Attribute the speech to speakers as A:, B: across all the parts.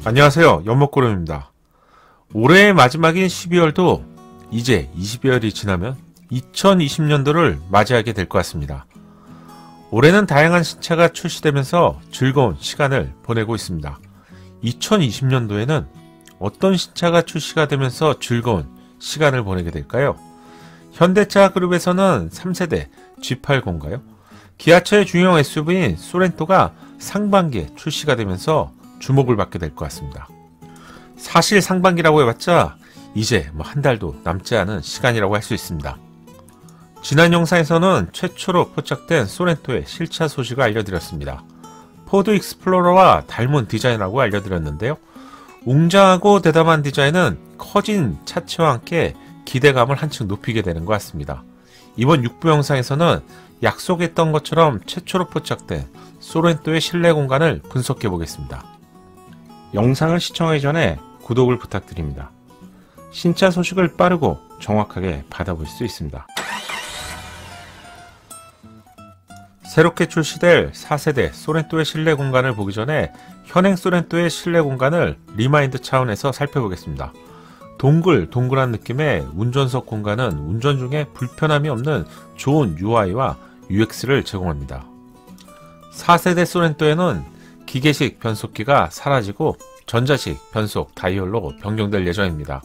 A: 안녕하세요. 연목구름입니다. 올해의 마지막인 12월도 이제 20여일이 지나면 2020년도를 맞이하게 될 것 같습니다. 올해는 다양한 신차가 출시되면서 즐거운 시간을 보내고 있습니다. 2020년도에는 어떤 신차가 출시가 되면서 즐거운 시간을 보내게 될까요? 현대차 그룹에서는 3세대 G80가요? 기아차의 중형 SUV인 소렌토가 상반기에 출시가 되면서 주목을 받게 될 것 같습니다. 사실 상반기라고 해봤자 이제 한 달도 남지 않은 시간이라고 할 수 있습니다. 지난 영상에서는 최초로 포착된 소렌토의 실차 소식을 알려드렸습니다. 포드 익스플로러와 닮은 디자인이라고 알려드렸는데요. 웅장하고 대담한 디자인은 커진 차체와 함께 기대감을 한층 높이게 되는 것 같습니다. 이번 6부 영상에서는 약속했던 것처럼 최초로 포착된 소렌토의 실내 공간을 분석해 보겠습니다. 영상을 시청하기 전에 구독을 부탁드립니다. 신차 소식을 빠르고 정확하게 받아볼 수 있습니다. 새롭게 출시될 4세대 소렌토의 실내 공간을 보기 전에 현행 소렌토의 실내 공간을 리마인드 차원에서 살펴보겠습니다. 동글동글한 느낌의 운전석 공간은 운전 중에 불편함이 없는 좋은 UI와 UX를 제공합니다. 4세대 소렌토에는 기계식 변속기가 사라지고 전자식 변속 다이얼로 변경될 예정입니다.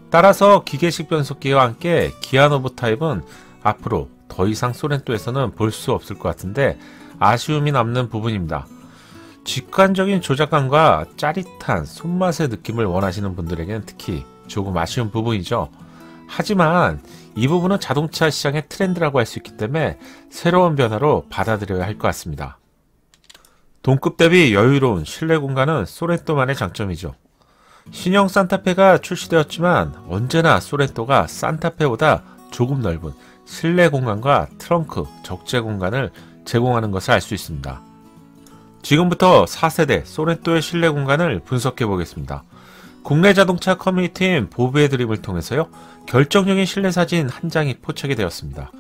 A: 따라서 기계식 변속기와 함께 기아노브 타입은 앞으로 더 이상 소렌토에서는 볼 수 없을 것 같은데 아쉬움이 남는 부분입니다. 직관적인 조작감과 짜릿한 손맛의 느낌을 원하시는 분들에게는 특히 조금 아쉬운 부분이죠. 하지만 이 부분은 자동차 시장의 트렌드라고 할 수 있기 때문에 새로운 변화로 받아들여야 할 것 같습니다. 동급 대비 여유로운 실내 공간은 소렌토만의 장점이죠. 신형 산타페가 출시되었지만 언제나 소렌토가 산타페보다 조금 넓은 실내 공간과 트렁크 적재 공간을 제공하는 것을 알 수 있습니다. 지금부터 4세대 소렌토의 실내 공간을 분석해 보겠습니다. 국내 자동차 커뮤니티인 보브의 드림을 통해서요, 결정적인 실내 사진 한 장이 포착이 되었습니다.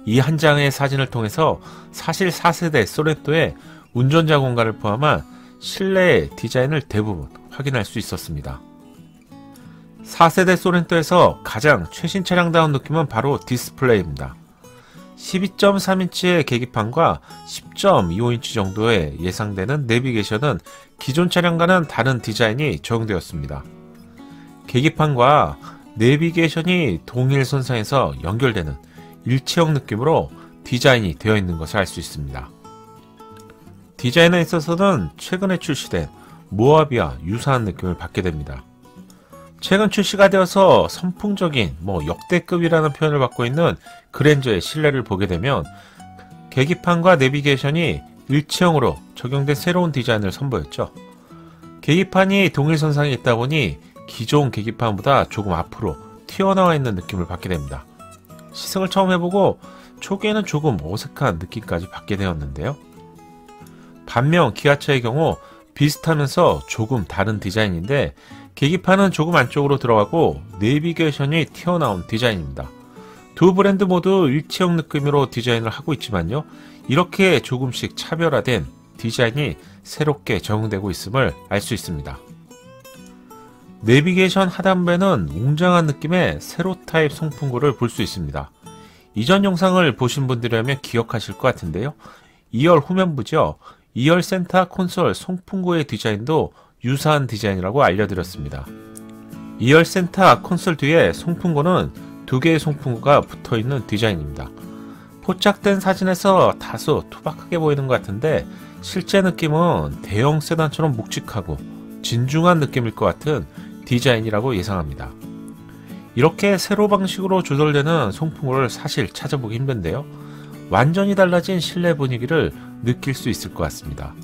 A: 이 한 장의 사진을 통해서 사실 4세대 소렌토의 운전자 공간을 포함한 실내의 디자인을 대부분 확인할 수 있었습니다. 4세대 소렌토에서 가장 최신 차량다운 느낌은 바로 디스플레이입니다. 12.3인치의 계기판과 10.25인치 정도의 예상되는 내비게이션은 기존 차량과는 다른 디자인이 적용되었습니다. 계기판과 내비게이션이 동일 선상에서 연결되는 일체형 느낌으로 디자인이 되어 있는 것을 알 수 있습니다. 디자인에 있어서는 최근에 출시된 모하비와 유사한 느낌을 받게 됩니다. 최근 출시가 되어서 선풍적인 역대급이라는 표현을 받고 있는 그랜저의 실내를 보게 되면 계기판과 내비게이션이 일체형으로 적용된 새로운 디자인을 선보였죠. 계기판이 동일선상에 있다 보니 기존 계기판보다 조금 앞으로 튀어나와 있는 느낌을 받게 됩니다. 시승을 처음 해보고 초기에는 조금 어색한 느낌까지 받게 되었는데요. 반면 기아차의 경우 비슷하면서 조금 다른 디자인인데 계기판은 조금 안쪽으로 들어가고 내비게이션이 튀어나온 디자인입니다. 두 브랜드 모두 일체형 느낌으로 디자인을 하고 있지만요, 이렇게 조금씩 차별화된 디자인이 새롭게 적용되고 있음을 알 수 있습니다. 내비게이션 하단부에는 웅장한 느낌의 세로 타입 송풍구를 볼 수 있습니다. 이전 영상을 보신 분들이라면 기억하실 것 같은데요, 2열 후면부죠. 2열 센터 콘솔 송풍구의 디자인도 유사한 디자인이라고 알려드렸습니다. 2열 센터 콘솔 뒤에 송풍구는 두 개의 송풍구가 붙어있는 디자인입니다. 포착된 사진에서 다소 투박하게 보이는 것 같은데 실제 느낌은 대형 세단처럼 묵직하고 진중한 느낌일 것 같은 디자인이라고 예상합니다. 이렇게 세로 방식으로 조절되는 송풍구를 사실 찾아보기 힘든데요, 완전히 달라진 실내 분위기를 느낄 수 있을 것 같습니다.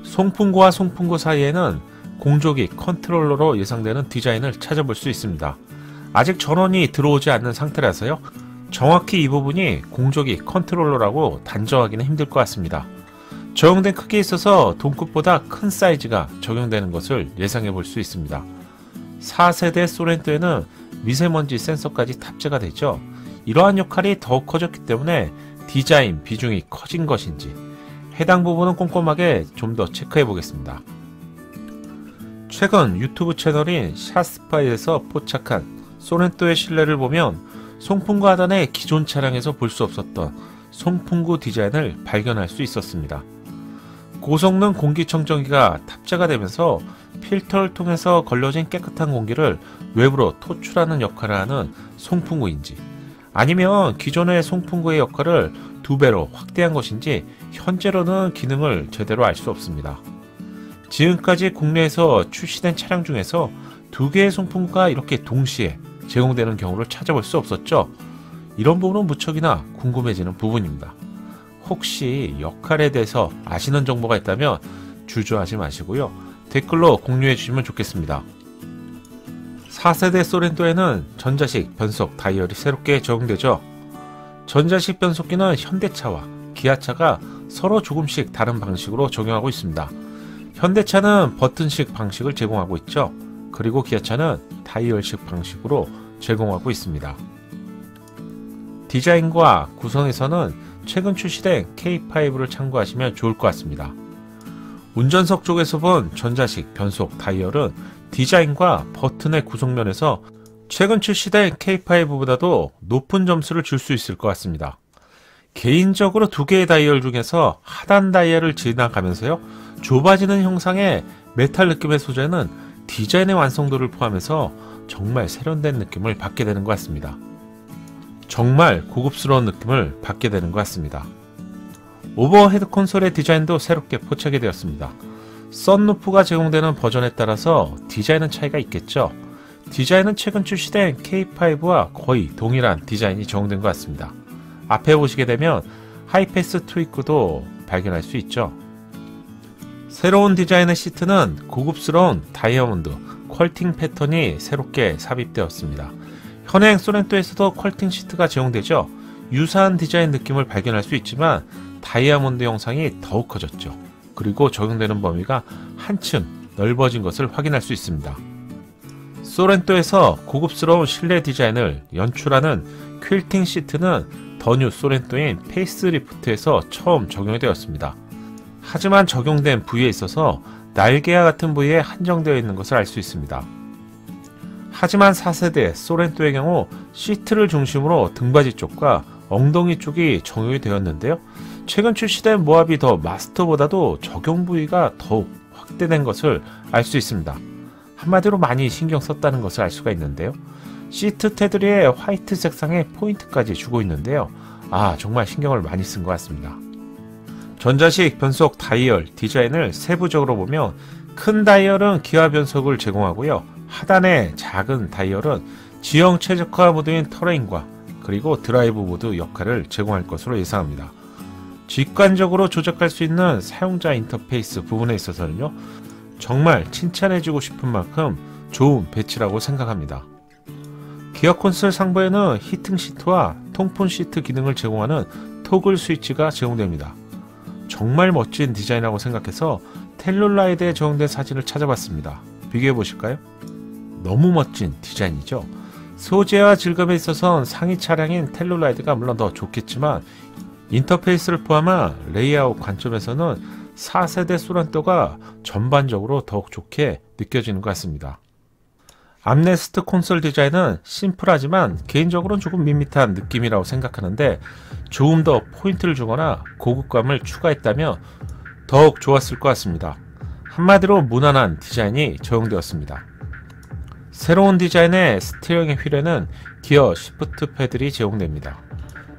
A: 송풍구와 송풍구 사이에는 공조기 컨트롤러로 예상되는 디자인을 찾아볼 수 있습니다. 아직 전원이 들어오지 않는 상태라서요, 정확히 이 부분이 공조기 컨트롤러라고 단정하기는 힘들 것 같습니다. 적용된 크기에 있어서 동급보다 큰 사이즈가 적용되는 것을 예상해 볼 수 있습니다. 4세대 소렌토에는 미세먼지 센서까지 탑재가 되죠. 이러한 역할이 더욱 커졌기 때문에 디자인 비중이 커진 것인지 해당 부분은 꼼꼼하게 좀 더 체크해 보겠습니다. 최근 유튜브 채널인 샷스파이에서 포착한 소렌토의 실내를 보면 송풍구 하단의 기존 차량에서 볼 수 없었던 송풍구 디자인을 발견할 수 있었습니다. 고성능 공기청정기가 탑재가 되면서 필터를 통해서 걸러진 깨끗한 공기를 외부로 토출하는 역할을 하는 송풍구인지, 아니면 기존의 송풍구의 역할을 2배로 확대한 것인지 현재로는 기능을 제대로 알 수 없습니다. 지금까지 국내에서 출시된 차량 중에서 2개의 송풍구가 이렇게 동시에 제공되는 경우를 찾아볼 수 없었죠. 이런 부분은 무척이나 궁금해지는 부분입니다. 혹시 역할에 대해서 아시는 정보가 있다면 주저하지 마시고요. 댓글로 공유해 주시면 좋겠습니다. 4세대 소렌토에는 전자식 변속 다이얼이 새롭게 적용되죠. 전자식 변속기는 현대차와 기아차가 서로 조금씩 다른 방식으로 적용하고 있습니다. 현대차는 버튼식 방식을 제공하고 있죠. 그리고 기아차는 다이얼식 방식으로 제공하고 있습니다. 디자인과 구성에서는 최근 출시된 K5를 참고하시면 좋을 것 같습니다. 운전석 쪽에서 본 전자식 변속 다이얼은 디자인과 버튼의 구성면에서 최근 출시된 K5보다도 높은 점수를 줄 수 있을 것 같습니다. 개인적으로 2개의 다이얼 중에서 하단 다이얼을 지나가면서요, 좁아지는 형상의 메탈 느낌의 소재는 디자인의 완성도를 포함해서 정말 세련된 느낌을 받게 되는 것 같습니다. 정말 고급스러운 느낌을 받게 되는 것 같습니다. 오버헤드 콘솔의 디자인도 새롭게 포착이 되었습니다. 썬루프가 제공되는 버전에 따라서 디자인은 차이가 있겠죠. 디자인은 최근 출시된 K5와 거의 동일한 디자인이 적용된 것 같습니다. 앞에 보시게 되면 하이패스 트위크도 발견할 수 있죠. 새로운 디자인의 시트는 고급스러운 다이아몬드 퀄팅 패턴이 새롭게 삽입되었습니다. 현행 소렌토에서도 퀄팅 시트가 제공되죠. 유사한 디자인 느낌을 발견할 수 있지만 다이아몬드 형상이 더욱 커졌죠. 그리고 적용되는 범위가 한층 넓어진 것을 확인할 수 있습니다. 소렌토에서 고급스러운 실내 디자인을 연출하는 퀼팅 시트는 더 뉴 소렌토인 페이스리프트에서 처음 적용이 되었습니다. 하지만 적용된 부위에 있어서 날개와 같은 부위에 한정되어 있는 것을 알 수 있습니다. 하지만 4세대 소렌토의 경우 시트를 중심으로 등받이 쪽과 엉덩이 쪽이 적용이 되었는데요. 최근 출시된 모하비 더 마스터보다도 적용 부위가 더욱 확대된 것을 알 수 있습니다. 한마디로 많이 신경 썼다는 것을 알 수가 있는데요. 시트 테두리에 화이트 색상의 포인트까지 주고 있는데요. 정말 신경을 많이 쓴 것 같습니다. 전자식 변속 다이얼 디자인을 세부적으로 보면 큰 다이얼은 기아 변속을 제공하고요. 하단의 작은 다이얼은 지형 최적화 모드인 터레인과 그리고 드라이브 모드 역할을 제공할 것으로 예상합니다. 직관적으로 조작할 수 있는 사용자 인터페이스 부분에 있어서는요, 정말 칭찬해주고 싶은 만큼 좋은 배치라고 생각합니다. 기어 콘솔 상부에는 히팅 시트와 통풍 시트 기능을 제공하는 토글 스위치가 제공됩니다. 정말 멋진 디자인이라고 생각해서 텔룰라이드에 적용된 사진을 찾아봤습니다. 비교해 보실까요? 너무 멋진 디자인이죠. 소재와 질감에 있어선 상위 차량인 텔룰라이드가 물론 더 좋겠지만 인터페이스를 포함한 레이아웃 관점에서는 4세대 소렌토가 전반적으로 더욱 좋게 느껴지는 것 같습니다. 암레스트 콘솔 디자인은 심플하지만 개인적으로는 조금 밋밋한 느낌이라고 생각하는데, 조금 더 포인트를 주거나 고급감을 추가했다면 더욱 좋았을 것 같습니다. 한마디로 무난한 디자인이 적용되었습니다. 새로운 디자인의 스티어링의 휠에는 기어 시프트 패들이 제공됩니다.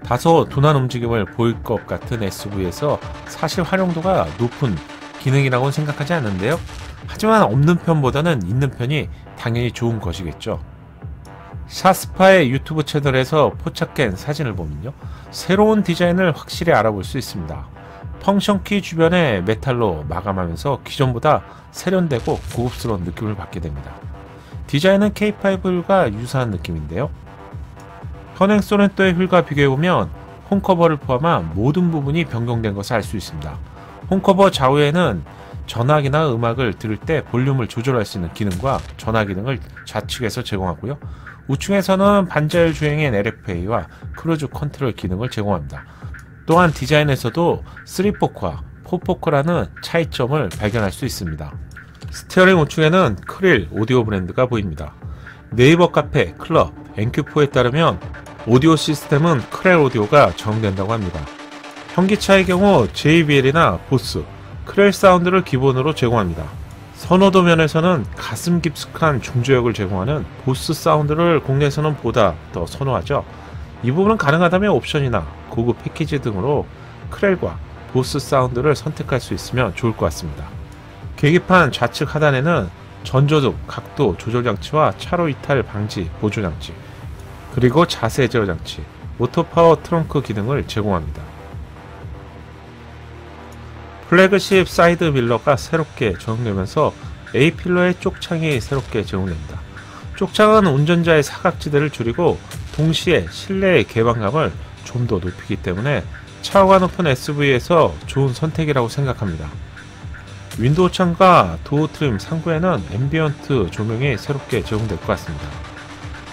A: 다소 둔한 움직임을 보일 것 같은 SUV에서 사실 활용도가 높은 기능이라고는 생각하지 않는데요. 하지만 없는 편보다는 있는 편이 당연히 좋은 것이겠죠. 샷스파의 유튜브 채널에서 포착된 사진을 보면요, 새로운 디자인을 확실히 알아볼 수 있습니다. 펑션키 주변에 메탈로 마감하면서 기존보다 세련되고 고급스러운 느낌을 받게 됩니다. 디자인은 K5휠과 유사한 느낌인데요. 현행 소렌토의 휠과 비교해보면 홈커버를 포함한 모든 부분이 변경된 것을 알 수 있습니다. 홈커버 좌우에는 전화기나 음악을 들을 때 볼륨을 조절할 수 있는 기능과 전화 기능을 좌측에서 제공하고요. 우측에서는 반자율 주행인 LFA와 크루즈 컨트롤 기능을 제공합니다. 또한 디자인에서도 3포크와 4포크라는 차이점을 발견할 수 있습니다. 스티어링 우측에는 크릴 오디오 브랜드가 보입니다. 네이버 카페, 클럽, 엔큐포에 따르면 오디오 시스템은 크렐 오디오가 적용된다고 합니다. 현기차의 경우 JBL이나 보스, 크렐 사운드를 기본으로 제공합니다. 선호도 면에서는 가슴 깊숙한 중저역을 제공하는 보스 사운드를 국내에서는 보다 더 선호하죠. 이 부분은 가능하다면 옵션이나 고급 패키지 등으로 크렐과 보스 사운드를 선택할 수 있으면 좋을 것 같습니다. 계기판 좌측 하단에는 전조등 각도 조절 장치와 차로 이탈 방지 보조 장치, 그리고 자세 제어 장치, 오토 파워 트렁크 기능을 제공합니다. 플래그십 사이드 밀러가 새롭게 적용되면서 A필러의 쪽창이 새롭게 제공됩니다. 쪽창은 운전자의 사각지대를 줄이고 동시에 실내의 개방감을 좀 더 높이기 때문에 차고가 높은 SUV에서 좋은 선택이라고 생각합니다. 윈도우 창과 도어 트림 상부에는 앰비언트 조명이 새롭게 제공될 것 같습니다.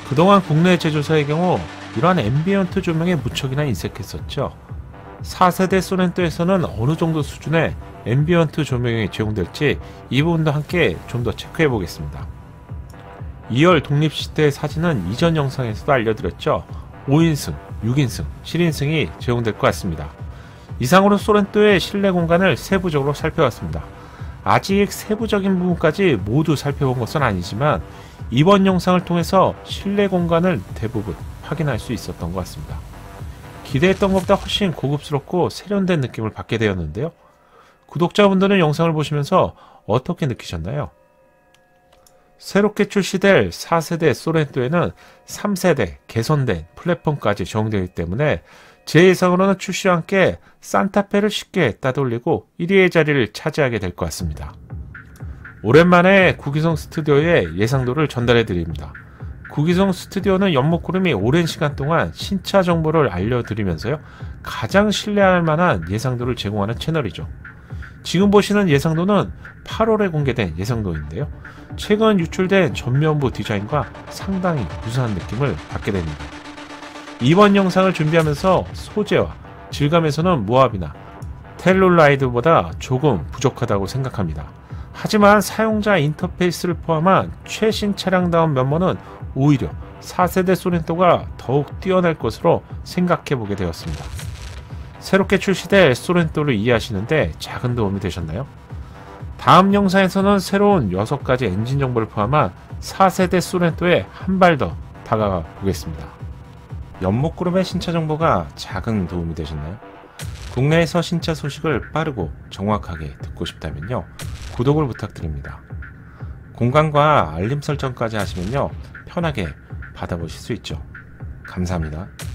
A: 그동안 국내 제조사의 경우 이러한 앰비언트 조명에 무척이나 인색했었죠. 4세대 소렌토에서는 어느 정도 수준의 앰비언트 조명이 제공될지 이 부분도 함께 좀 더 체크해 보겠습니다. 2열 독립시트의 사진은 이전 영상에서도 알려드렸죠. 5인승, 6인승, 7인승이 제공될 것 같습니다. 이상으로 소렌토의 실내 공간을 세부적으로 살펴봤습니다. 아직 세부적인 부분까지 모두 살펴본 것은 아니지만 이번 영상을 통해서 실내 공간을 대부분 확인할 수 있었던 것 같습니다. 기대했던 것보다 훨씬 고급스럽고 세련된 느낌을 받게 되었는데요. 구독자분들은 영상을 보시면서 어떻게 느끼셨나요? 새롭게 출시될 4세대 소렌토에는 3세대 개선된 플랫폼까지 적용되기 때문에 제 예상으로는 출시와 함께 산타페를 쉽게 따돌리고 1위의 자리를 차지하게 될 것 같습니다. 오랜만에 구기성 스튜디오의 예상도를 전달해 드립니다. 구기성 스튜디오는 연목구름이 오랜 시간 동안 신차 정보를 알려드리면서요, 가장 신뢰할 만한 예상도를 제공하는 채널이죠. 지금 보시는 예상도는 8월에 공개된 예상도인데요, 최근 유출된 전면부 디자인과 상당히 유사한 느낌을 받게 됩니다. 이번 영상을 준비하면서 소재와 질감에서는 모하비나 텔룰라이드보다 조금 부족하다고 생각합니다. 하지만 사용자 인터페이스를 포함한 최신 차량다운 면모는 오히려 4세대 소렌토가 더욱 뛰어날 것으로 생각해 보게 되었습니다. 새롭게 출시될 소렌토를 이해하시는데 작은 도움이 되셨나요? 다음 영상에서는 새로운 6가지 엔진 정보를 포함한 4세대 소렌토에 한 발 더 다가가 보겠습니다. 연목구름의 신차 정보가 작은 도움이 되셨나요? 국내에서 신차 소식을 빠르고 정확하게 듣고 싶다면요, 구독을 부탁드립니다. 공간과 알림 설정까지 하시면요, 편하게 받아보실 수 있죠. 감사합니다.